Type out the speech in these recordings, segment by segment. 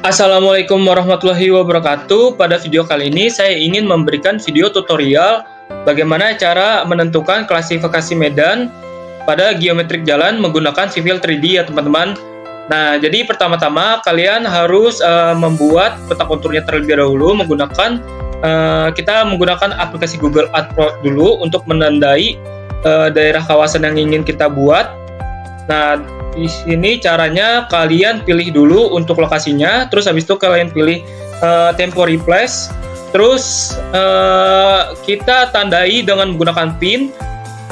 Assalamualaikum warahmatullahi wabarakatuh. Pada video kali ini saya ingin memberikan video tutorial bagaimana cara menentukan klasifikasi medan pada geometrik jalan menggunakan Civil 3D ya teman-teman. Nah, jadi pertama-tama kalian harus membuat peta konturnya terlebih dahulu kita menggunakan aplikasi Google Earth Pro dulu untuk menandai daerah kawasan yang ingin kita buat. Nah, di sini caranya kalian pilih dulu untuk lokasinya, terus habis itu kalian pilih temporary place, terus kita tandai dengan menggunakan pin,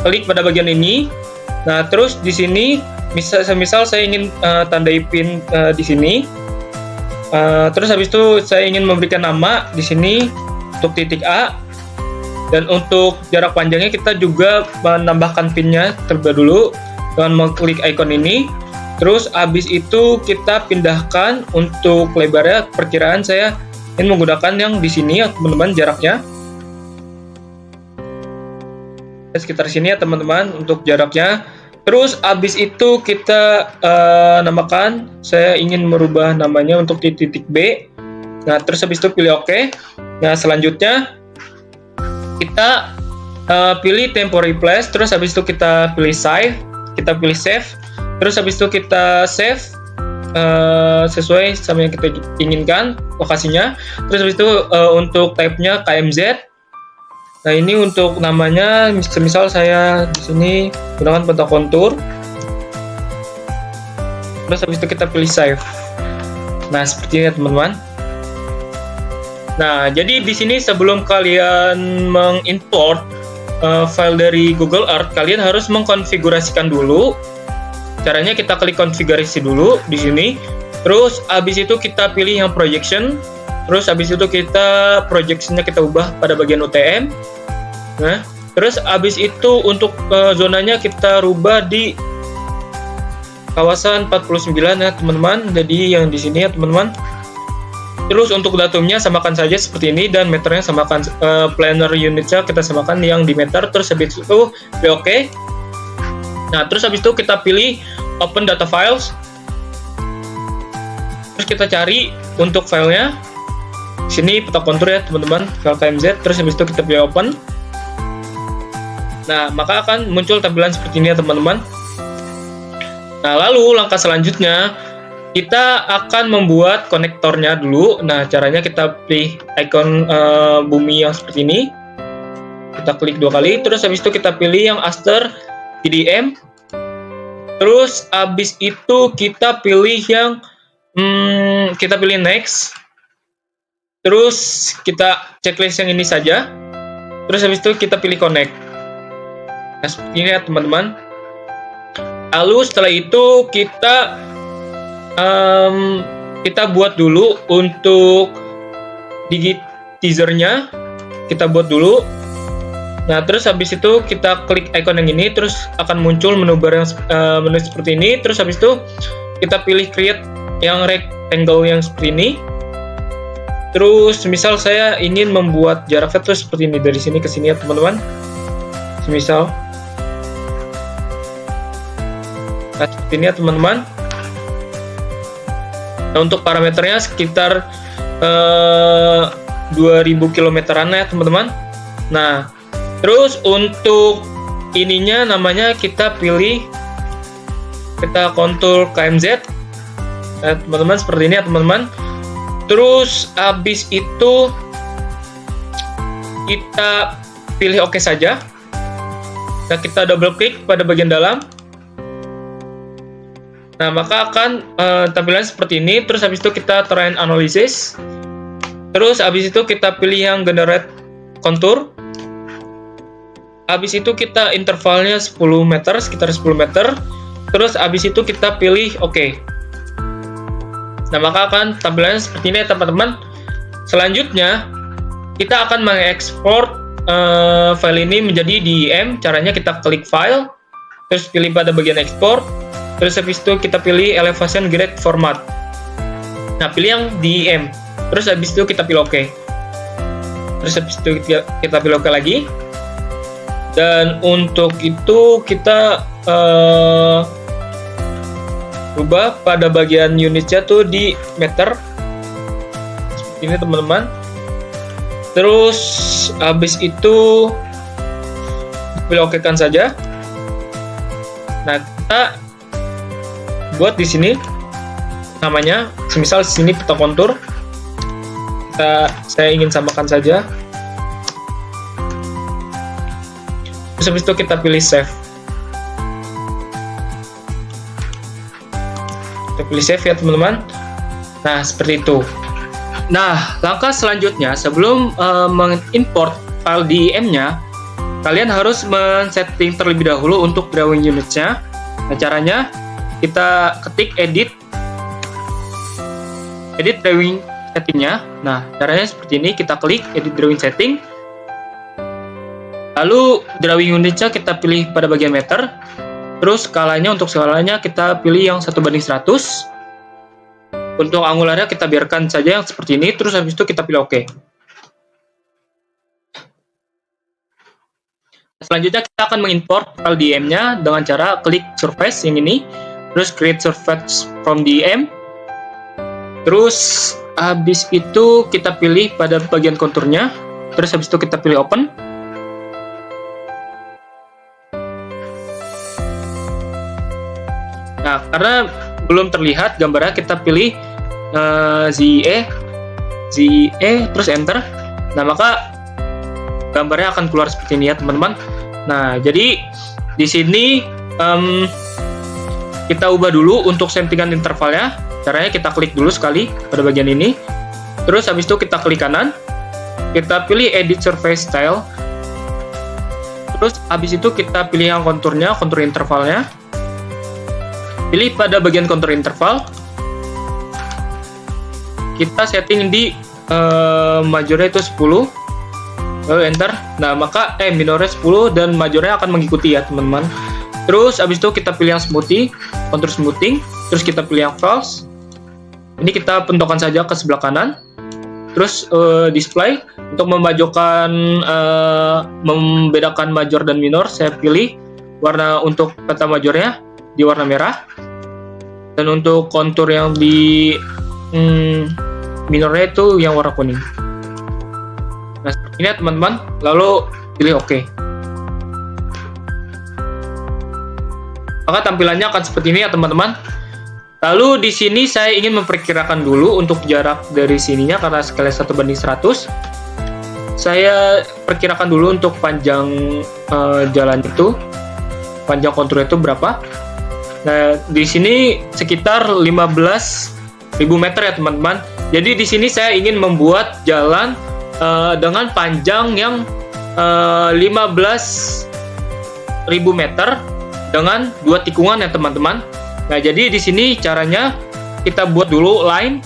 klik pada bagian ini. Nah, terus di sini misal saya ingin tandai pin di sini, terus habis itu saya ingin memberikan nama di sini untuk titik A, dan untuk jarak panjangnya kita juga menambahkan pinnya terlebih dulu dengan mengklik icon ini. Terus habis itu kita pindahkan untuk lebarnya, perkiraan saya ingin menggunakan yang di sini ya teman-teman, jaraknya sekitar sini ya teman-teman untuk jaraknya. Terus habis itu kita namakan, saya ingin merubah namanya untuk titik B. Nah, terus habis itu pilih OK. Nah, selanjutnya kita pilih temporary place, terus habis itu kita pilih save, terus habis itu kita save sesuai sama yang kita inginkan lokasinya. Terus habis itu untuk type-nya KMZ. Nah, ini untuk namanya, misal saya di sini gunakan peta kontur. Terus habis itu kita pilih save. Nah, seperti ini teman-teman. Nah, jadi di sini sebelum kalian mengimport file dari Google Earth, kalian harus mengkonfigurasikan dulu. Caranya kita klik konfigurasi dulu di sini. Terus habis itu kita pilih yang projection. Terus habis itu projectionnya kita ubah pada bagian UTM. Nah, terus habis itu untuk zonanya kita rubah di kawasan 49 ya teman-teman. Jadi yang di sini ya teman-teman. Terus untuk datumnya samakan saja seperti ini, dan meternya samakan, planar unitnya kita samakan yang di meter. Terus habis itu pilih OK. Nah, terus habis itu kita pilih open data files. Terus kita cari untuk filenya. Sini peta kontur ya teman-teman, file KMZ. Terus habis itu kita pilih open. Nah, maka akan muncul tampilan seperti ini ya teman-teman. Nah, lalu langkah selanjutnya kita akan membuat konektornya dulu. Nah, caranya kita pilih icon bumi yang seperti ini. Kita klik 2 kali. Terus habis itu kita pilih yang Aster PDM. Terus habis itu kita pilih yang next. Terus kita checklist yang ini saja. Terus habis itu kita pilih connect. Nah, seperti ini ya teman-teman. Lalu setelah itu kita buat dulu untuk digitizer-nya. Kita buat dulu. Nah, terus habis itu kita klik icon yang ini, terus akan muncul menu bar yang menu seperti ini. Terus habis itu kita pilih create yang rectangle yang seperti ini. Terus misal saya ingin membuat jaraknya terus seperti ini, dari sini ke sini ya teman-teman. Misal seperti ini ya teman-teman. Nah, untuk parameternya sekitar 2000 km-an ya teman-teman. Nah, terus untuk ininya namanya kita pilih peta kontur KMZ. Nah, teman-teman seperti ini ya teman-teman. Terus habis itu kita pilih OK saja. Nah, kita double klik pada bagian dalam. Nah, maka akan tampilan seperti ini. Terus habis itu kita terrain analysis. Terus habis itu kita pilih yang generate kontur. Habis itu kita intervalnya 10 meter, sekitar 10 meter. Terus habis itu kita pilih OK. Nah, maka akan tampilannya seperti ini ya teman-teman. Selanjutnya kita akan mengekspor file ini menjadi DEM. Caranya kita klik file, terus pilih pada bagian ekspor. Terus habis itu kita pilih elevation grid format. Nah, pilih yang DEM. Terus habis itu kita pilih OK. Terus habis itu kita pilih OK lagi. Dan untuk itu kita rubah pada bagian unitnya tuh di meter. ini teman-teman. Terus habis itu pilih oke kan saja. Nah, kita buat di sini namanya, semisal di sini peta kontur. Saya ingin samakan saja. Terus habis itu kita pilih save. Kita pilih save ya teman-teman. Nah, seperti itu. Nah, langkah selanjutnya sebelum mengimport file DEM-nya, kalian harus men-setting terlebih dahulu untuk drawing units-nya. Nah, caranya kita ketik edit drawing setting-nya. Nah, caranya seperti ini, kita klik edit drawing setting. Lalu drawing unit-nya kita pilih pada bagian meter. Terus skalanya, untuk skalanya kita pilih yang 1:100. Untuk angularnya kita biarkan saja yang seperti ini. Terus habis itu kita pilih oke. Selanjutnya kita akan mengimport file DEM-nya dengan cara klik surface yang ini. Terus create surface from DEM. Terus habis itu kita pilih pada bagian konturnya. Terus habis itu kita pilih open. Nah, karena belum terlihat gambarnya, kita pilih ZE terus enter. Nah, maka gambarnya akan keluar seperti ini ya teman-teman. Nah, jadi di sini kita ubah dulu untuk settingan intervalnya. Caranya kita klik dulu sekali pada bagian ini. Terus habis itu kita klik kanan. Kita pilih edit surface style. Terus habis itu kita pilih yang konturnya, kontur intervalnya. Pilih pada bagian kontur interval. Kita setting di majornya itu 10. Lalu enter. Nah, maka minornya 10 dan majornya akan mengikuti ya teman-teman. Terus habis itu kita pilih yang smoothie, kontur smoothing. Terus kita pilih yang false. Ini kita pentokkan saja ke sebelah kanan. Terus display untuk membedakan major dan minor, saya pilih warna untuk peta majornya di warna merah, dan untuk kontur yang di minornya itu yang warna kuning. Nah, seperti ini ya teman-teman. Lalu pilih oke. Maka tampilannya akan seperti ini ya teman-teman. Lalu di sini saya ingin memperkirakan dulu untuk jarak dari sininya, karena skala 1:100. Saya perkirakan dulu untuk panjang jalan itu, panjang kontur itu berapa. Nah, di sini sekitar 15.000 meter ya teman-teman. Jadi di sini saya ingin membuat jalan dengan panjang yang 15.000 meter dengan 2 tikungan ya teman-teman. Nah, jadi di sini caranya kita buat dulu line.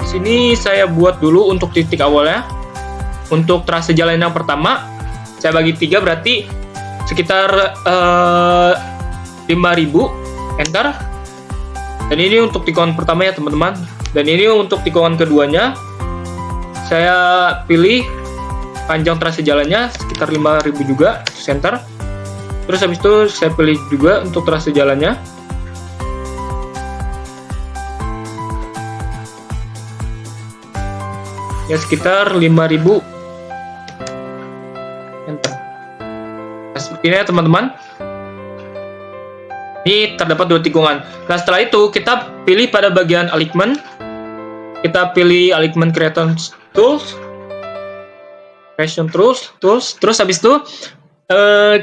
Di sini saya buat dulu untuk titik awalnya. Untuk trase jalan yang pertama, saya bagi 3, berarti sekitar 5.000. Enter. Dan ini untuk tikungan pertama ya teman-teman. Dan ini untuk tikungan keduanya, saya pilih panjang trase jalannya sekitar 5.000 juga. Enter. Terus habis itu saya pilih juga untuk trase jalannya. Ya, sekitar 5.000. Enter. Nah, seperti ini ya teman-teman. Ini terdapat 2 tikungan. Nah, setelah itu kita pilih pada bagian alignment. Kita pilih alignment creation tools. Terus habis itu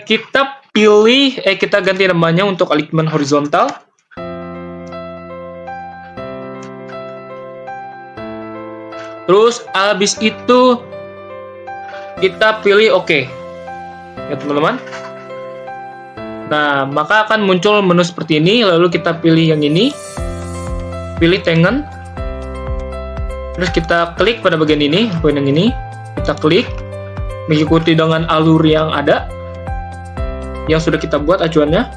kita pilih, kita ganti namanya untuk alignment horizontal. Terus habis itu kita pilih oke. Ya teman-teman. Nah, maka akan muncul menu seperti ini. Lalu kita pilih yang ini. Pilih tangen. Terus kita klik pada bagian ini, poin yang ini. Kita klik mengikuti dengan alur yang ada, yang sudah kita buat acuannya.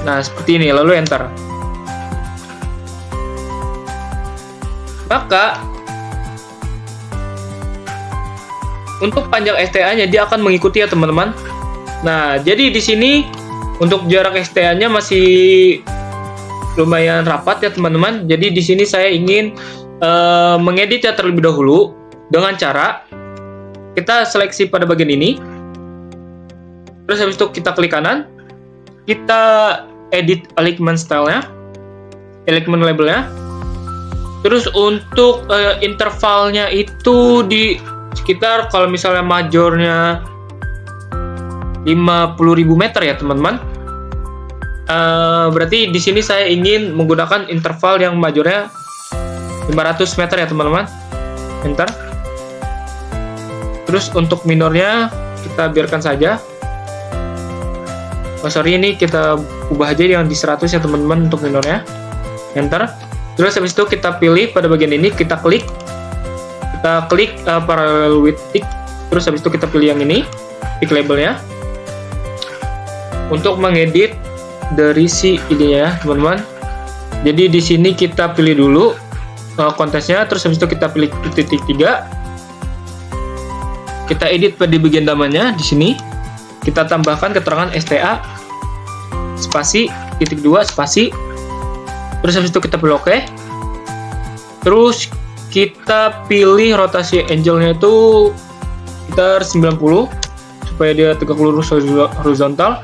Nah, seperti ini, lalu enter. Maka untuk panjang STA-nya dia akan mengikuti ya teman-teman. Nah, jadi di sini untuk jarak STA-nya masih lumayan rapat ya teman-teman. Jadi di sini saya ingin mengedit ya terlebih dahulu dengan cara kita seleksi pada bagian ini. Terus habis itu kita klik kanan, kita edit alignment style-nya, alignment label-nya. Terus untuk intervalnya itu di sekitar, kalau misalnya majornya 50.000 meter ya teman-teman. Berarti di sini saya ingin menggunakan interval yang majornya 500 meter ya teman-teman. Enter. Terus untuk minornya kita biarkan saja. Oh sorry, ini kita ubah aja yang di 100 ya teman-teman untuk minornya. Enter. Terus habis itu kita pilih pada bagian ini, kita klik parallel with tick. Terus habis itu kita pilih yang ini, pick labelnya, untuk mengedit dari si ininya ya teman-teman. Jadi di sini kita pilih dulu kontesnya, terus habis itu kita pilih titik 3. Kita edit pada bagian namanya di sini. Kita tambahkan keterangan STA spasi titik 2 spasi. Terus habis itu kita pilih OK. Terus kita pilih rotasi angle-nya itu sekitar 90 supaya dia tegak lurus horizontal.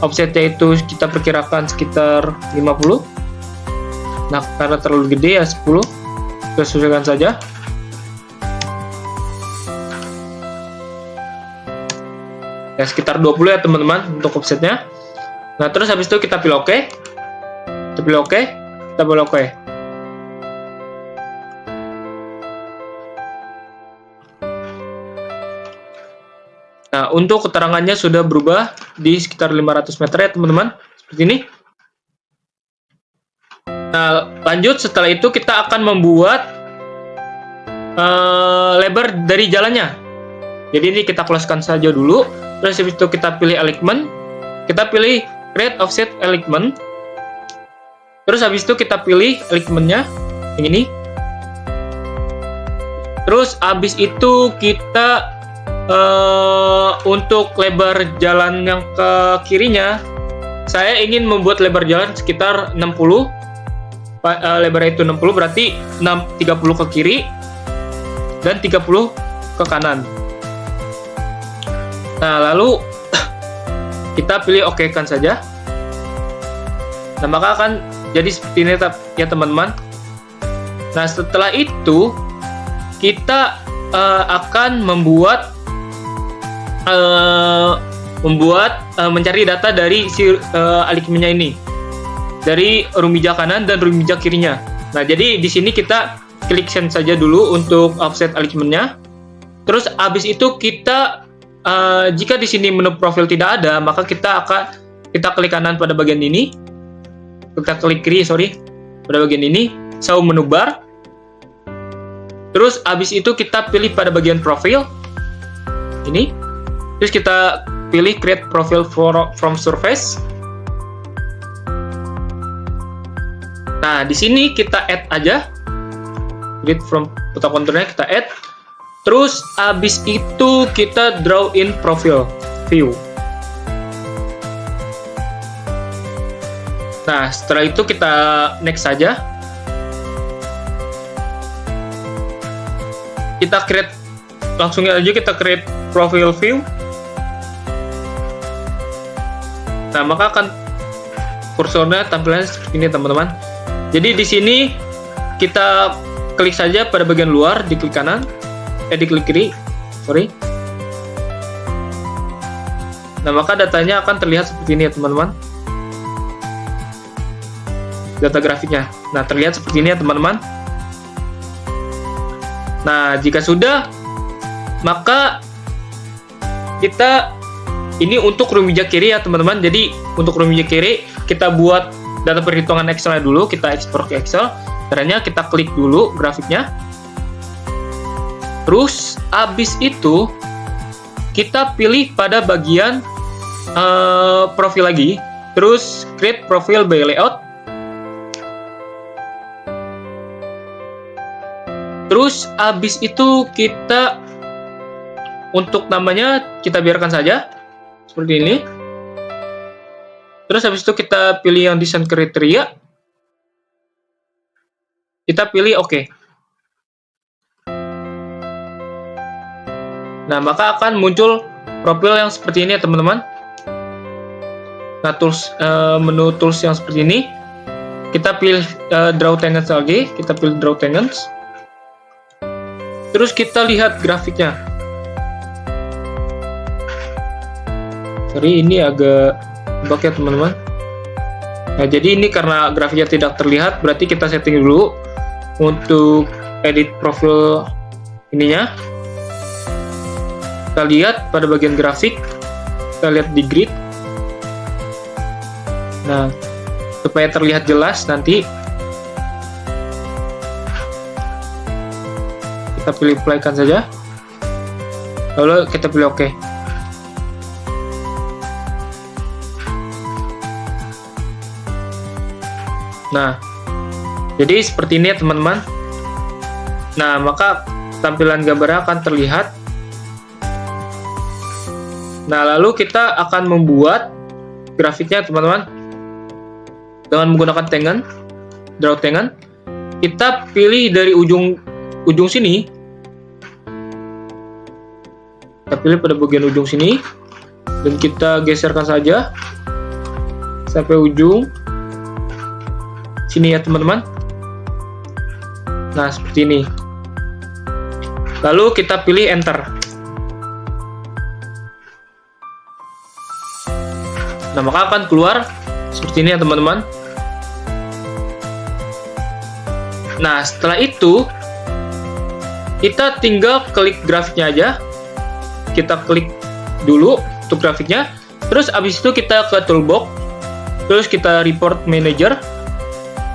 Offset-nya itu kita perkirakan sekitar 50. Nah, karena terlalu gede ya 10. Kita sesuaikan saja. Ya, sekitar 20 ya teman-teman untuk offsetnya. Nah, terus habis itu kita pilih OK. Kita pilih OK. Kita pilih OK. Nah, untuk keterangannya sudah berubah di sekitar 500 meter ya teman-teman. Seperti ini. Nah, lanjut setelah itu kita akan membuat lebar dari jalannya. Jadi ini kita close-kan saja dulu. Terus habis itu kita pilih alignment. Kita pilih create offset alignment. Terus habis itu kita pilih alignment-nya yang ini. Terus habis itu kita untuk lebar jalan yang ke kirinya, saya ingin membuat lebar jalan sekitar 60. Lebar itu 60 berarti 30 ke kiri dan 30 ke kanan. Nah, lalu kita pilih OK kan saja. Nah, maka akan jadi seperti ini ya teman-teman. Nah, setelah itu kita akan mencari data dari si alignment-nya ini, dari rumija kanan dan rumija kirinya. Nah, jadi di sini kita klik send saja dulu untuk offset alignment-nya. Terus habis itu kita jika di sini menu profil tidak ada, maka kita klik kanan pada bagian ini. Kita klik kiri pada bagian ini, show menu bar. Terus habis itu kita pilih pada bagian profil ini. Terus kita pilih create profile from surface. Nah, di sini kita add aja. Create from peta konturnya kita add. Terus habis itu kita draw in profile view. Nah, setelah itu kita next saja. Kita create langsung aja, kita create profile view. Nah, maka akan kursornya tampilannya seperti ini teman-teman. Jadi di sini kita klik saja pada bagian luar, diklik kanan, diklik kiri, Nah, maka datanya akan terlihat seperti ini ya teman-teman. Data grafiknya. Nah, terlihat seperti ini ya teman-teman. Nah, jika sudah, maka kita ini untuk rumija kiri ya teman-teman. Jadi untuk rumija kiri kita buat data perhitungan Excel dulu, kita ekspor ke Excel. Caranya kita klik dulu grafiknya. Terus habis itu kita pilih pada bagian profil lagi. Terus create profile by layout. Terus habis itu kita untuk namanya kita biarkan saja seperti ini. Terus habis itu kita pilih yang desain kriteria. Kita pilih OK. Nah, maka akan muncul profil yang seperti ini ya teman-teman. Nah, menu tools yang seperti ini. Kita pilih draw tangents lagi. Kita pilih draw tangents. Terus kita lihat grafiknya. Sorry, ini agak bug ya teman-teman. Nah, jadi ini karena grafiknya tidak terlihat, berarti kita setting dulu untuk edit profil ininya. Kita lihat pada bagian grafik, kita lihat di grid. Nah, supaya terlihat jelas nanti kita pilih playkan saja, lalu kita pilih OK. Nah, jadi seperti ini ya teman-teman. Nah, maka tampilan gambarnya akan terlihat. Nah, lalu kita akan membuat grafiknya teman-teman dengan menggunakan tangen, draw tangen. Kita pilih dari ujung sini. Kita pilih pada bagian ujung sini dan kita geserkan saja sampai ujung sini ya teman-teman. Nah, seperti ini. Lalu kita pilih enter. Nah, maka akan keluar seperti ini ya teman-teman. Nah, setelah itu kita tinggal klik grafiknya aja. Kita klik dulu untuk grafiknya. Terus abis itu kita ke toolbox. Terus kita report manager.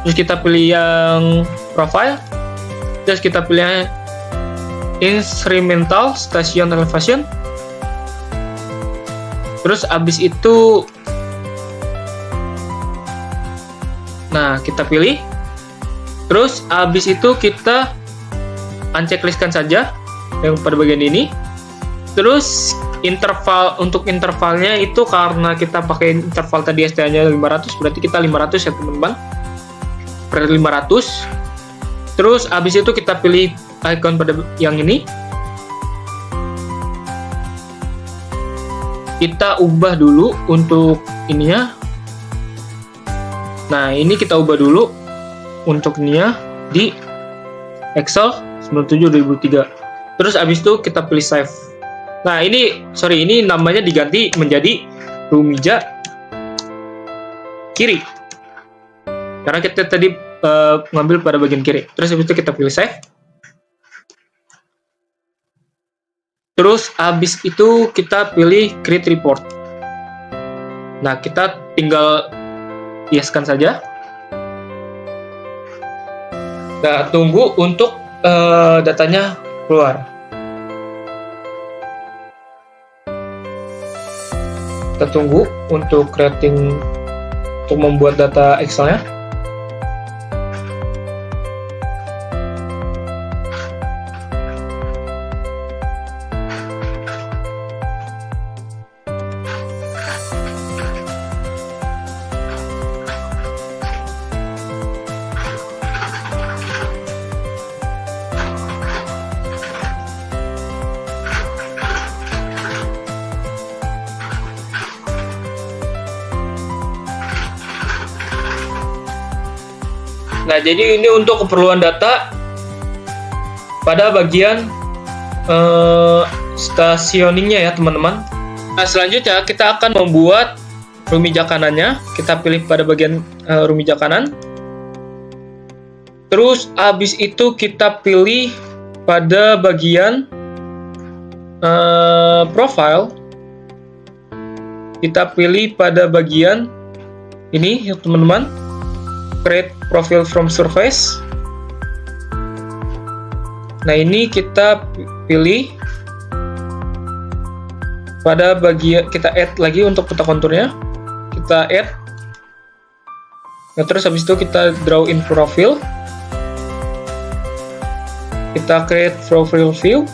Terus kita pilih yang profile. Terus kita pilih instrumental station elevation. Terus abis itu, nah kita pilih. Terus abis itu kita unchecklistkan saja yang pada bagian ini. Terus interval, untuk intervalnya itu karena kita pakai interval tadi STA-nya 500, berarti kita 500 ya teman-teman, per 500. Terus abis itu kita pilih icon pada yang ini, kita ubah dulu untuk ininya. Nah, ini kita ubah dulu untuk ininya di Excel 97 2003. Terus abis itu kita pilih save. Nah, ini namanya diganti menjadi Rumija kiri, karena kita tadi ngambil pada bagian kiri. Terus habis itu kita pilih save. Terus habis itu kita pilih create report. Nah, kita tinggal hiaskan saja. Nah, tunggu untuk datanya keluar. Kita tunggu untuk creating, untuk membuat data Excel-nya. Nah, jadi ini untuk keperluan data pada bagian stationingnya ya teman-teman. Nah, selanjutnya kita akan membuat Rumija kanannya. Kita pilih pada bagian Rumija kanan. Terus habis itu kita pilih pada bagian profile. Kita pilih pada bagian ini ya teman-teman, create profile from surface. Nah, ini kita pilih pada bagian, kita add lagi untuk peta konturnya, kita add. Nah, terus habis itu kita draw in profile. kita create profile view.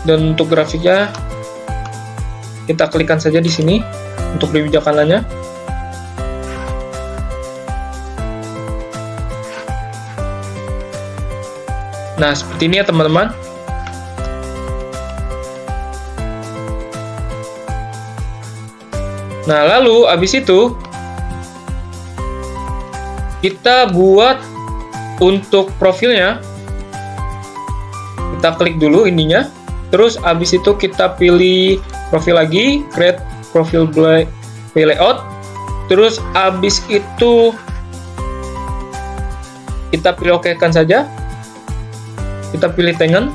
Dan untuk grafiknya kita klikkan saja di sini untuk kebijakanannya. Nah, seperti ini ya teman-teman. Nah, lalu habis itu kita buat untuk profilnya. Kita klik dulu ininya. Terus habis itu kita pilih profil lagi, create profile by layout. Terus habis itu kita pilih OK kan saja. Kita pilih tangan.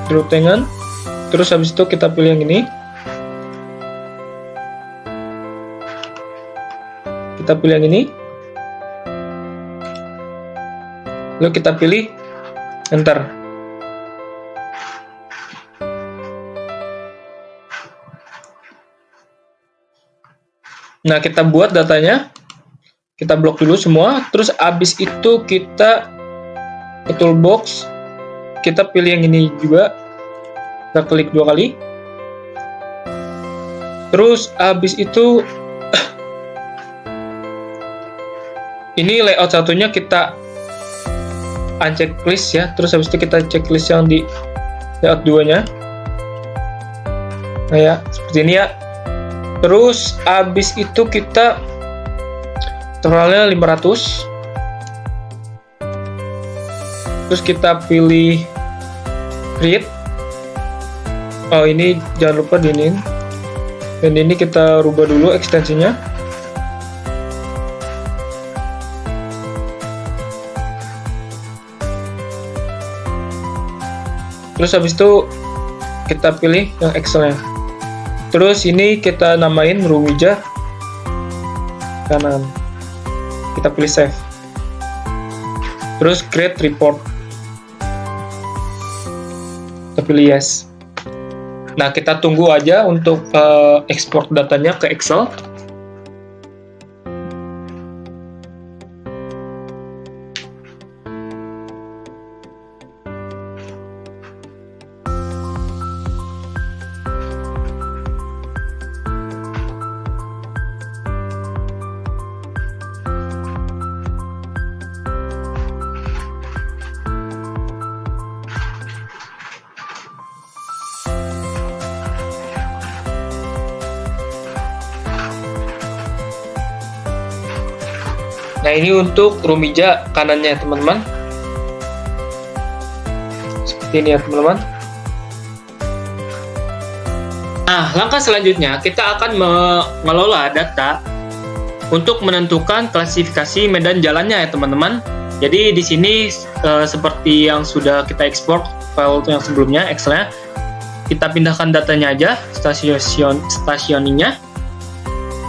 Pilih tangan. Terus habis itu kita pilih yang ini. Kita pilih yang ini. Lalu kita pilih enter. Nah, kita buat datanya. Kita blok dulu semua. Terus habis itu kita ke toolbox. Kita pilih yang ini juga. Kita klik 2 kali. Terus habis itu ini layout satunya kita uncheck list ya. Terus habis itu kita checklist yang di layout 2-nya. Nah ya, seperti ini ya. Terus habis itu kita totalnya 500. Terus kita pilih create. Oh, ini jangan lupa diinin. Dan ini kita rubah dulu ekstensinya. Terus habis itu kita pilih yang Excel-nya. Terus ini kita namain Rumija kanan. Kita pilih save. Terus create report. Kita pilih yes. Nah, kita tunggu aja untuk ekspor datanya ke Excel. Nah, ini untuk Rumija kanannya teman-teman. Seperti ini ya teman-teman. Nah, langkah selanjutnya kita akan mengelola data untuk menentukan klasifikasi medan jalannya ya teman-teman. Jadi di sini seperti yang sudah kita ekspor file yang sebelumnya Excel-nya, kita pindahkan datanya aja, stasioninya.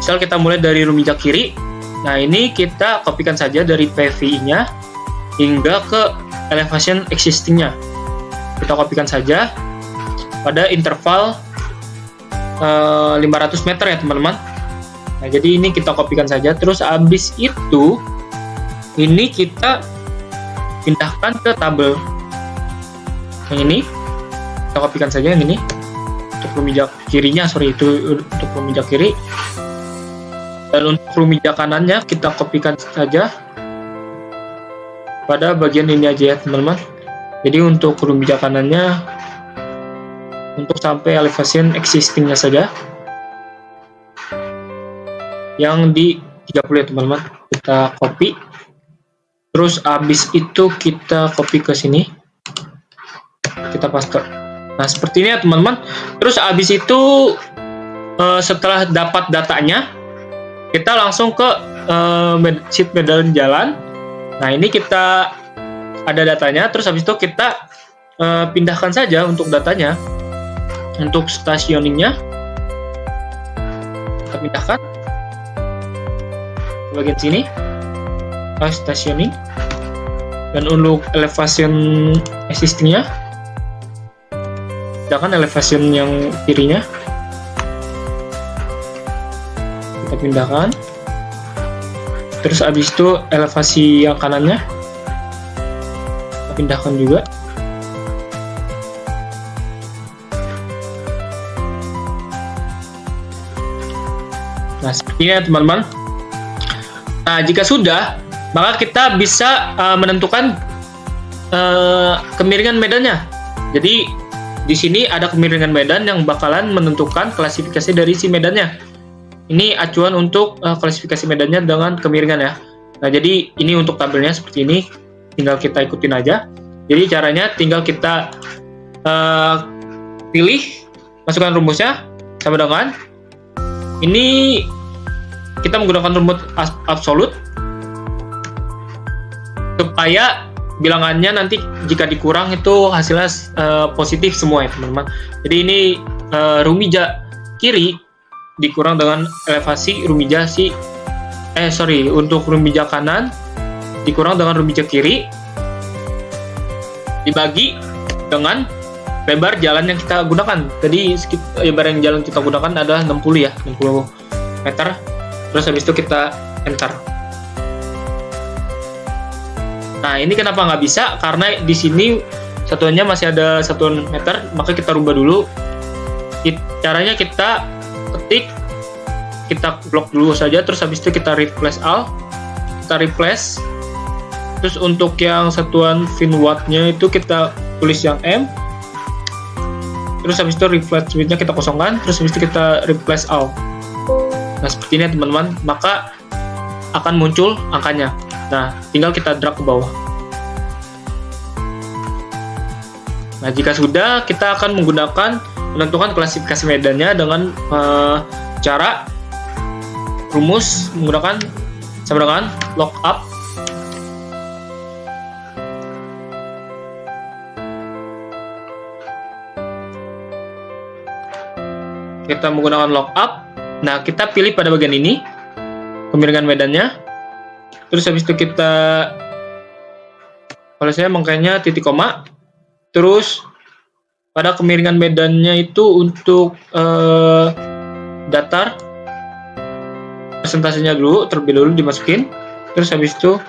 Misal kita mulai dari Rumija kiri. Nah, ini kita kopikan saja dari PVI-nya hingga ke elevation existing-nya. Kita kopikan saja pada interval 500 meter ya teman-teman. Nah, jadi ini kita kopikan saja. Terus habis itu ini kita pindahkan ke tabel yang ini. Kita kopikan saja yang ini untuk Rumija kirinya, itu untuk Rumija kiri. Dan untuk Rumija kanannya kita kopikan saja pada bagian ini aja ya teman-teman. Jadi untuk Rumija kanannya untuk sampai elevation existing-nya saja yang di 30 ya teman-teman. Kita copy. Terus habis itu kita copy ke sini. Kita paste. Nah, seperti ini ya teman-teman. Terus habis itu setelah dapat datanya, kita langsung ke sheet medan jalan. Nah, ini kita ada datanya. Terus habis itu kita pindahkan saja untuk datanya. Untuk stationingnya kita pindahkan ke bagian sini. Stationing. Dan untuk elevation existingnya pindahkan elevation yang kirinya, kita pindahkan. Terus habis itu elevasi yang kanannya kita pindahkan juga. Nah, seperti ini ya teman-teman. Nah, jika sudah, maka kita bisa menentukan kemiringan medannya. Jadi di sini ada kemiringan medan yang bakalan menentukan klasifikasi dari si medannya. Ini acuan untuk klasifikasi medannya dengan kemiringan ya. Nah, jadi ini untuk tabelnya seperti ini. Tinggal kita ikutin aja. Jadi caranya tinggal kita pilih, masukkan rumusnya sama dengan ini. Kita menggunakan rumus absolut supaya bilangannya nanti jika dikurang itu hasilnya positif semua ya teman-teman. Jadi ini rumija kiri dikurang dengan elevasi rumija untuk rumija kanan dikurang dengan rumija kiri dibagi dengan lebar jalan yang kita gunakan. Jadi lebar yang jalan kita gunakan adalah 60 ya, 60 meter. Terus habis itu kita enter. Nah, ini kenapa nggak bisa? Karena di sini satuannya masih ada 1 meter, maka kita rubah dulu. Caranya kita ketik, kita blok dulu saja, terus habis itu kita replace all, kita replace. Terus untuk yang satuan fin watt-nya itu kita tulis yang M. Terus habis itu replace width-nya kita kosongkan, terus habis itu kita replace all. Nah, seperti ini teman-teman, maka akan muncul angkanya. Nah, tinggal kita drag ke bawah. Nah, jika sudah, kita akan menentukan klasifikasi medannya dengan cara rumus menggunakan sama dengan lookup. Kita menggunakan lookup. Nah, kita pilih pada bagian ini kemiringan medannya. Terus habis itu kita, kalau saya makanya titik koma. Terus pada kemiringan medannya itu untuk datar, persentasenya dulu terlebih dahulu dimasukin. Terus habis itu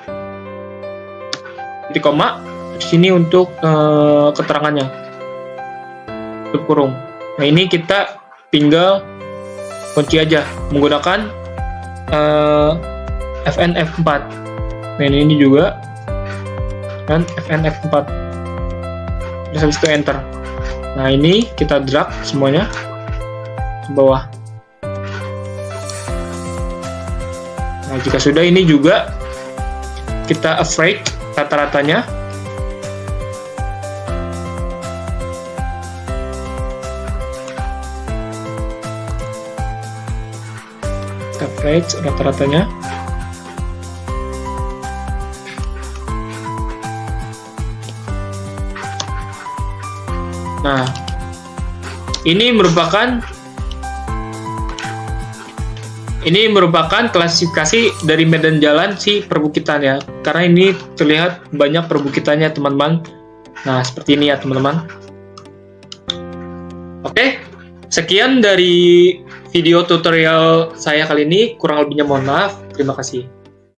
titik koma. Di sini untuk keterangannya, tutup kurung. Nah, ini kita tinggal kunci aja menggunakan FNF4. Nah, ini juga dan FNF4. Terus habis itu enter. Nah, ini kita drag semuanya ke bawah. Nah, jika sudah, ini juga kita average rata-ratanya. Average rata-ratanya. Nah, ini merupakan klasifikasi dari medan jalan si perbukitan ya. Karena ini terlihat banyak perbukitannya teman-teman. Nah, seperti ini ya teman-teman. Oke, sekian dari video tutorial saya kali ini, kurang lebihnya mohon maaf. Terima kasih.